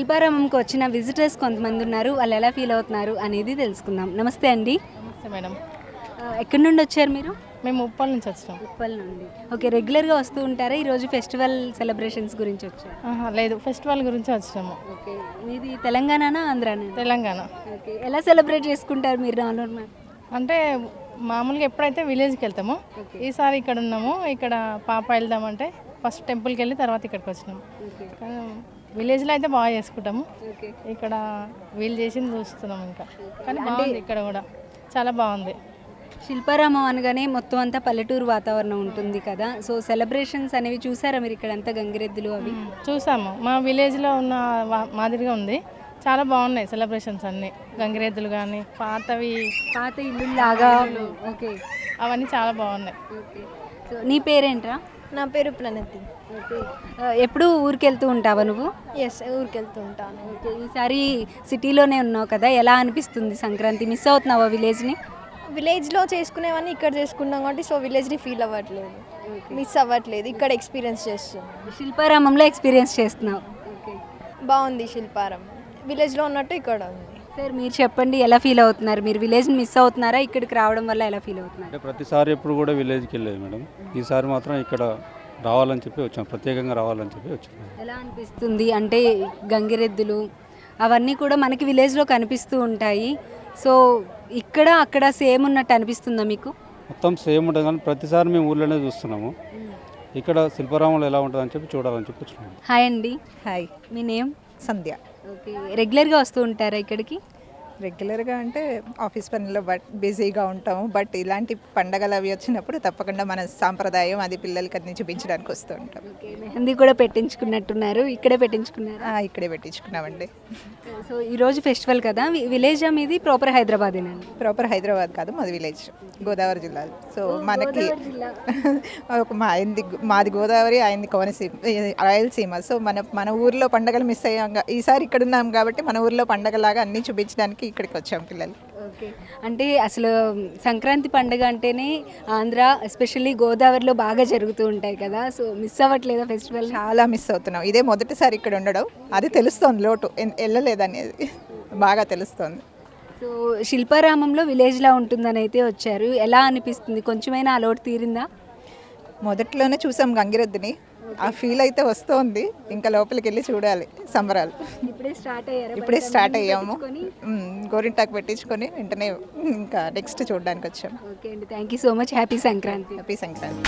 శిల్పారామంకి వచ్చిన విజిటర్స్ కొంతమంది ఉన్నారు, వాళ్ళు ఎలా ఫీల్ అవుతున్నారు అనేది తెలుసుకుందాం. నమస్తే అండి. నమస్తే మేడం. ఎక్కడి నుండి వచ్చారు మీరు? మేము ఉప్పల్ నుంచి వచ్చినాం. ఉప్పల్ నుండి. ఓకే, రెగ్యులర్గా వస్తూ ఉంటారా? ఈరోజు ఫెస్టివల్ సెలబ్రేషన్స్ గురించి వచ్చారు. లేదు, ఫెస్టివల్ గురించి వచ్చినాము. ఓకే, మీది తెలంగాణనా ఆంధ్రానా? తెలంగాణ. ఓకే, ఎలా సెలబ్రేట్ చేసుకుంటారు మీరు నార్మల్? అంటే మామూలుగా ఎప్పుడైతే విలేజ్కి వెళ్తామో ఈసారి ఇక్కడ ఉన్నాము. ఇక్కడ పాప వెళ్దామంటే ఫస్ట్ టెంపుల్కి వెళ్ళి తర్వాత ఇక్కడికి వచ్చినాము. విలేజ్లో అయితే బాగా చేసుకుంటాము. ఇక్కడ వీళ్ళు చేసింది చూస్తున్నాము ఇంకా. కానీ బాగుంది, ఇక్కడ కూడా చాలా బాగుంది. శిల్పారామం అనగానే మొత్తం అంతా పల్లెటూరు వాతావరణం ఉంటుంది కదా, సో సెలబ్రేషన్స్ అనేవి చూసారా మీరు? ఇక్కడ అంతా గంగిరెద్దులు అవి చూసాము. మా విలేజ్లో ఉన్న మాదిరిగా ఉంది. చాలా బాగున్నాయి సెలబ్రేషన్స్ అన్నీ. గంగిరెద్దులు కానీ పాత ఇల్లు లాగా. ఓకే, అవన్నీ చాలా బాగున్నాయి. ఓకే, సో నీ పేరేంట్రా? నా పేరు ప్రణతి. ఓకే, ఎప్పుడు ఊరికి వెళ్తూ ఉంటావా నువ్వు? ఎస్, ఊరికి వెళ్తూ ఉంటాను. ఓకే, ఈసారి సిటీలోనే ఉన్నావు కదా, ఎలా అనిపిస్తుంది సంక్రాంతి? మిస్ అవుతున్నావా విలేజ్ని? విలేజ్లో చేసుకునేవన్నీ ఇక్కడ చేసుకున్నాం కాబట్టి సో విలేజ్ని ఫీల్ అవ్వట్లేదు, మిస్ అవ్వట్లేదు, ఇక్కడ ఎక్స్పీరియన్స్ చేస్తున్నాం. శిల్పారామంలో ఎక్స్పీరియన్స్ చేస్తున్నావు. ఓకే, బాగుంది శిల్పారం. విలేజ్లో ఉన్నట్టు ఇక్కడ ఉంది. సార్ మీరు చెప్పండి, ఎలా ఫీల్ అవుతున్నారు? మీరు విలేజ్ని మిస్ అవుతున్నారా? ఇక్కడికి రావడం వల్ల ఎలా ఫీల్ అవుతున్నారు? అంటే ప్రతిసారి ఎప్పుడు కూడా విలేజ్కి వెళ్ళేది మేడం, ఈసారి మాత్రం ఇక్కడ రావాలని చెప్పి వచ్చాం, ప్రత్యేకంగా రావాలని చెప్పి వచ్చాం. ఎలా అనిపిస్తుంది అంటే గంగిరెద్దులు అవన్నీ కూడా మనకి విలేజ్లో కనిపిస్తూ ఉంటాయి, సో ఇక్కడ అక్కడ సేమ్ ఉన్నట్టు అనిపిస్తుందా మీకు? మొత్తం సేమ్ ఉంటుంది కానీ ప్రతిసారి మేము ఊర్లోనే చూస్తున్నాము, ఇక్కడ శిల్పారామంలో ఎలా ఉంటుందని చెప్పి చూడాలని చెప్పి వచ్చినాము. హాయ్ అండి. హాయ్, మీ నేమ్? సంధ్య. ఓకే, రెగ్యులర్గా వస్తూ ఉంటారా ఇక్కడికి? రెగ్యులర్గా అంటే ఆఫీస్ పనిలో బిజీగా ఉంటాము, బట్ ఇలాంటి పండగలు అవి వచ్చినప్పుడు తప్పకుండా మన సాంప్రదాయం అది పిల్లలకి అన్ని చూపించడానికి వస్తూ ఉంటాం. ఓకే, మెహందీ కూడా పెట్టించుకున్నట్టున్నారు, ఇక్కడే పెట్టించుకున్నారు? ఇక్కడే పెట్టించుకున్నామండి. సో ఈరోజు ఫెస్టివల్ కదా, విలేజ్ మీది ప్రాపర్ హైదరాబాదేనండి? ప్రాపర్ హైదరాబాద్ కాదు, మాది విలేజ్ గోదావరి జిల్లా. సో మనకి మాది గోదావరి, ఆయనది కోనసీమ, రాయలసీమ. సో మన ఊర్లో పండగలు మిస్ అయ్యాం, ఈసారి ఇక్కడ ఉన్నాం కాబట్టి మన ఊర్లో పండగలాగా అన్నీ చూపించడానికి ఇక్కడికి వచ్చాం పిల్లలు. ఓకే, అంటే అసలు సంక్రాంతి పండుగ అంటేనే ఆంధ్ర, ఎస్పెషల్లీ గోదావరిలో బాగా జరుగుతూ ఉంటాయి కదా, సో మిస్ అవ్వట్లేదా ఫెస్టివల్? చాలా మిస్ అవుతున్నాం. ఇదే మొదటిసారి ఇక్కడ ఉండడం, అది తెలుస్తోంది, లోటు వెళ్ళలేదనేది బాగా తెలుస్తోంది. సో శిల్పారామంలో విలేజ్లా ఉంటుందని అయితే వచ్చారు, ఎలా అనిపిస్తుంది? కొంచెమైనా ఆ లోటు తీరిందా? మొదట్లోనే చూసాం గంగిరెద్దుని, ఆ ఫీల్ అయితే వస్తోంది. ఇంకా లోపలికి వెళ్ళి చూడాలి సంబరాలు. ఇప్పుడే స్టార్ట్ అయ్యాము, గోరింటాకు పెట్టించుకొని వెంటనే ఇంకా నెక్స్ట్ చూడడానికి వచ్చాము. ఓకే అండి, thank you so much. Happy Sankranti. Happy Sankranti.